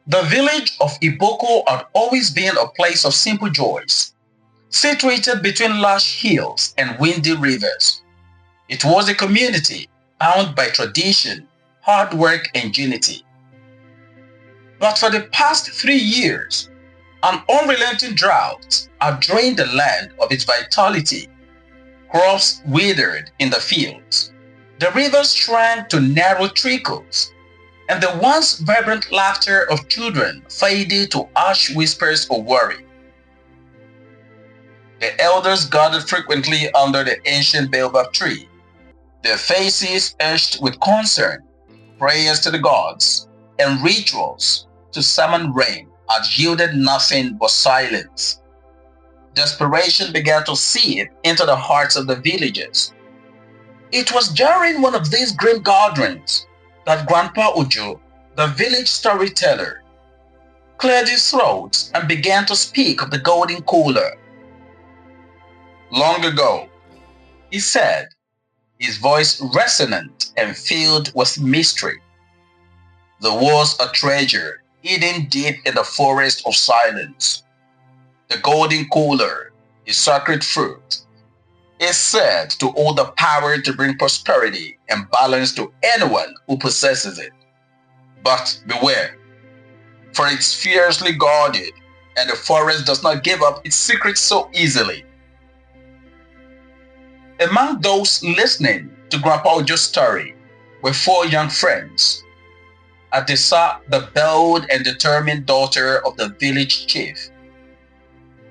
The village of Iboko had always been a place of simple joys, situated between lush hills and windy rivers. It was a community bound by tradition, hard work, and unity. But for the past 3 years, an unrelenting drought had drained the land of its vitality. Crops withered in the fields. The rivers shrank to narrow trickles, and the once vibrant laughter of children faded to harsh whispers of worry. The elders gathered frequently under the ancient baobab tree, their faces etched with concern, prayers to the gods, and rituals to summon rain had yielded nothing but silence. Desperation began to seep into the hearts of the villagers. It was during one of these grim gatherings that Grandpa Ojo, the village storyteller, cleared his throat and began to speak of the Golden Kola. Long ago, he said, his voice resonant and filled with mystery, there was a treasure hidden deep in the forest of silence. The Golden Kola, a sacred fruit, is said to hold the power to bring prosperity and balance to anyone who possesses it. But beware, for it's fiercely guarded, and the forest does not give up its secrets so easily. Among those listening to Grandpa Ojo's story were 4 young friends. Adisa, the bold and determined daughter of the village chief.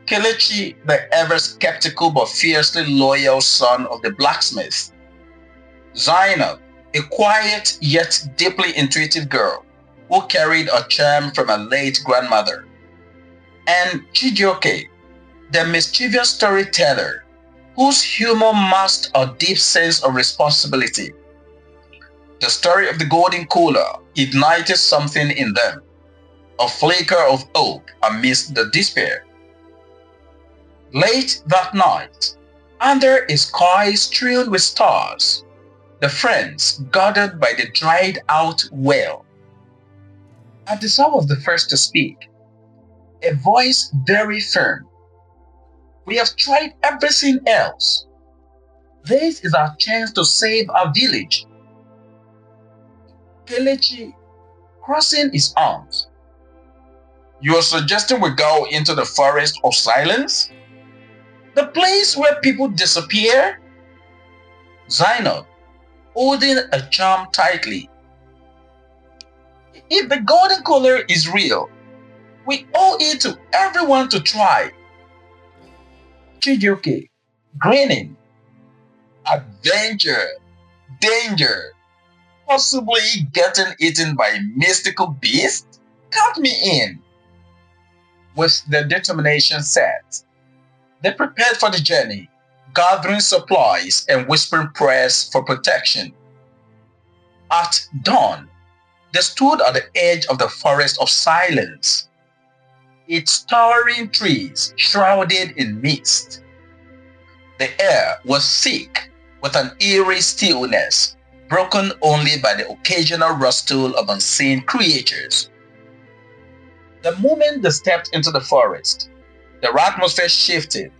Kelechi, the ever-skeptical but fiercely loyal son of the blacksmith. Zainab, a quiet yet deeply intuitive girl who carried a charm from her late grandmother. And Chijioke, the mischievous storyteller whose humor masked a deep sense of responsibility. The story of the Golden Kola ignited something in them, a flicker of hope amidst the despair. Late that night, under a sky strewn with stars, the friends gathered by the dried-out well. Adisa was the first to speak, a voice very firm. We have tried everything else. This is our chance to save our village. Kelechi, crossing his arms. You are suggesting we go into the forest of silence? The place where people disappear? Zainab, holding a charm tightly. If the Golden Kola is real, we owe it to everyone to try. Chijioke, grinning. Adventure, danger, possibly getting eaten by a mystical beast? Count me in. With their determination set, they prepared for the journey, gathering supplies and whispering prayers for protection. At dawn, they stood at the edge of the forest of silence, its towering trees shrouded in mist. The air was thick with an eerie stillness, broken only by the occasional rustle of unseen creatures. The moment they stepped into the forest, the atmosphere shifted.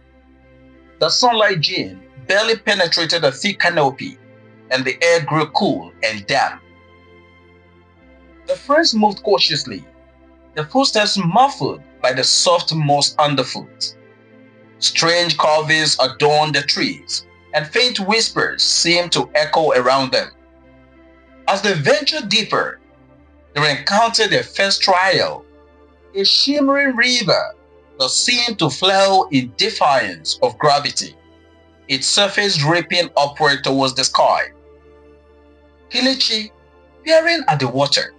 The sunlight gene barely penetrated the thick canopy, and the air grew cool and damp. The friends moved cautiously, their footsteps muffled by the soft moss underfoot. Strange carvings adorned the trees, and faint whispers seemed to echo around them. As they ventured deeper, they encountered their first trial, a shimmering river that seemed to flow in defiance of gravity, its surface dripping upward towards the sky. Kelechi, peering at the water.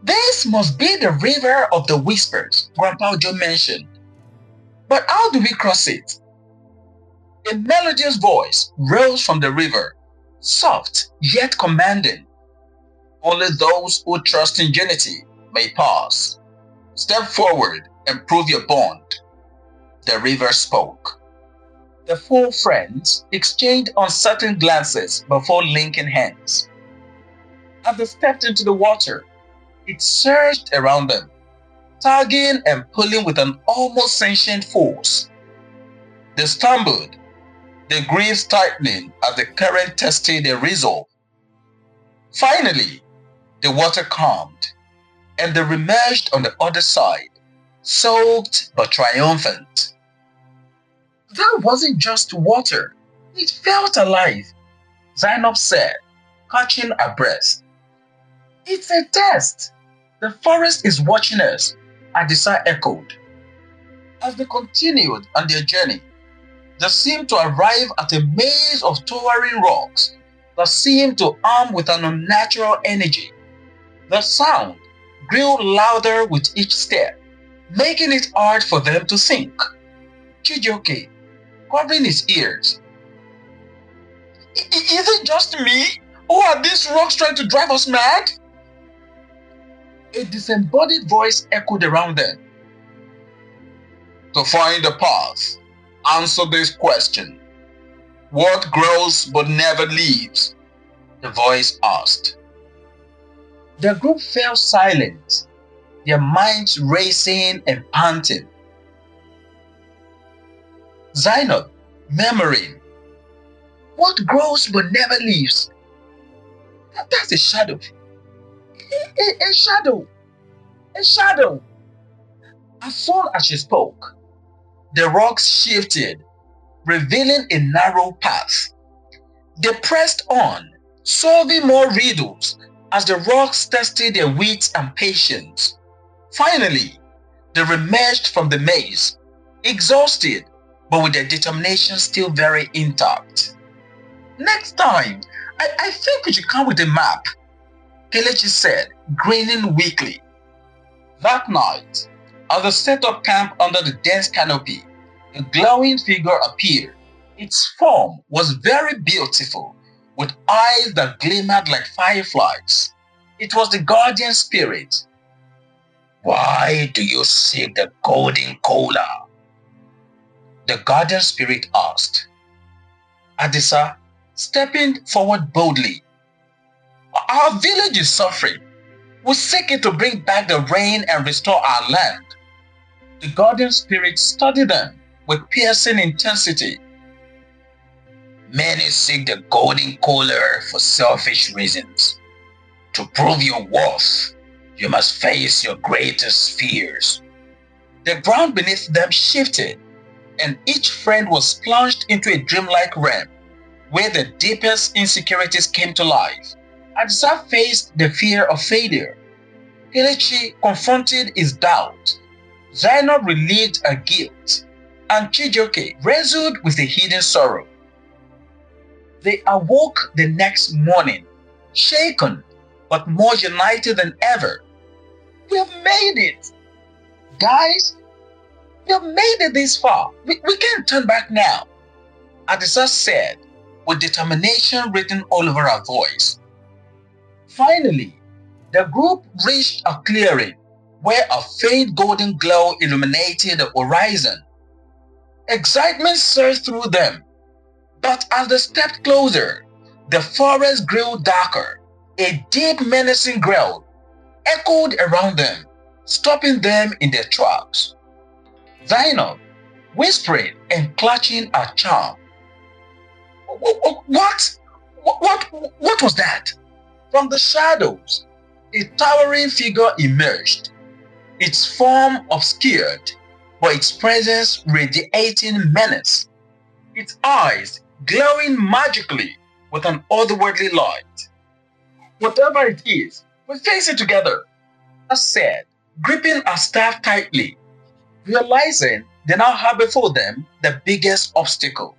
This must be the river of the whispers Grandpa Ojo mentioned. But how do we cross it? A melodious voice rose from the river, soft yet commanding. Only those who trust in unity may pass. Step forward and prove your bond. The river spoke. The 4 friends exchanged uncertain glances before linking hands. As they stepped into the water, It surged around them, tugging and pulling with an almost sentient force. They stumbled, their grips tightening as the current tested their resolve. Finally, the water calmed, and they remerged on the other side, soaked but triumphant. That wasn't just water, it felt alive, Zainab said, catching her breath. It's a test. The forest is watching us, Adisa echoed. As they continued on their journey, they seemed to arrive at a maze of towering rocks that seemed to arm with an unnatural energy. The sound grew louder with each step, making it hard for them to think. Chijioke, covering his ears. Is it just me? Or are these rocks trying to drive us mad? A disembodied voice echoed around them. To find a path, answer this question. What grows but never leaves? The voice asked. The group fell silent, their minds racing and panting. Zainab, murmuring, what grows but never leaves? That's a shadow. A shadow. A shadow. As soon as she spoke, the rocks shifted, revealing a narrow path. They pressed on, solving more riddles as the rocks tested their wits and patience. Finally, they emerged from the maze, exhausted, but with their determination still very intact. Next time, I think we should come with a map, Kelechi said, grinning weakly. That night, as they set up camp under the dense canopy, a glowing figure appeared. Its form was very beautiful, with eyes that glimmered like fireflies. It was the guardian spirit. Why do you seek the Golden Kola? The guardian spirit asked. Adisa, stepping forward boldly. Our village is suffering. We seek it to bring back the rain and restore our land. The guardian spirit studied them with piercing intensity. Many seek the Golden Kola for selfish reasons. To prove your worth, you must face your greatest fears. The ground beneath them shifted, and each friend was plunged into a dreamlike realm where the deepest insecurities came to life. Adisa faced the fear of failure. Kelechi confronted his doubt. Zainab relieved her guilt, and Chijioke wrestled with a hidden sorrow. They awoke the next morning, shaken but more united than ever. We have made it! Guys, we have made it this far. We can't turn back now, Adisa said, with determination written all over her voice. Finally, the group reached a clearing where a faint golden glow illuminated the horizon. Excitement surged through them, but as they stepped closer, the forest grew darker. A deep menacing growl echoed around them, stopping them in their tracks. Zainab, whispering and clutching her charm. What? What was that? From the shadows, a towering figure emerged, its form obscured, but its presence radiating menace, its eyes glowing magically with an otherworldly light. Whatever it is, we face it together, I said, gripping her staff tightly, realizing they now have before them the biggest obstacle.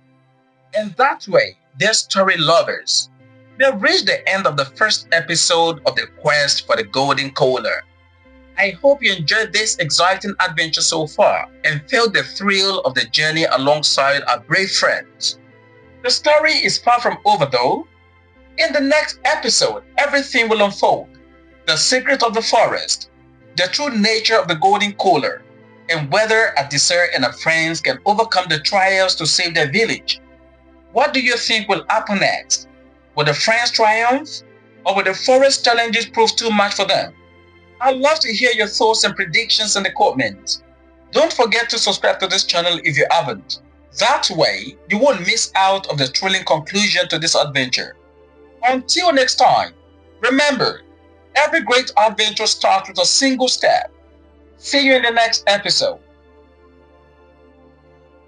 And that way, dear story lovers, we have reached the end of the first episode of the quest for the Golden Kola. I hope you enjoyed this exciting adventure so far and felt the thrill of the journey alongside our brave friends. The story is far from over though. In the next episode, everything will unfold. The secret of the forest, the true nature of the Golden Kola, and whether Adisa and her friends can overcome the trials to save their village. What do you think will happen next? Will the friends triumph? Or will the forest challenges prove too much for them? I'd love to hear your thoughts and predictions in the comments. Don't forget to subscribe to this channel if you haven't. That way, you won't miss out of the thrilling conclusion to this adventure. Until next time, remember, every great adventure starts with a single step. See you in the next episode.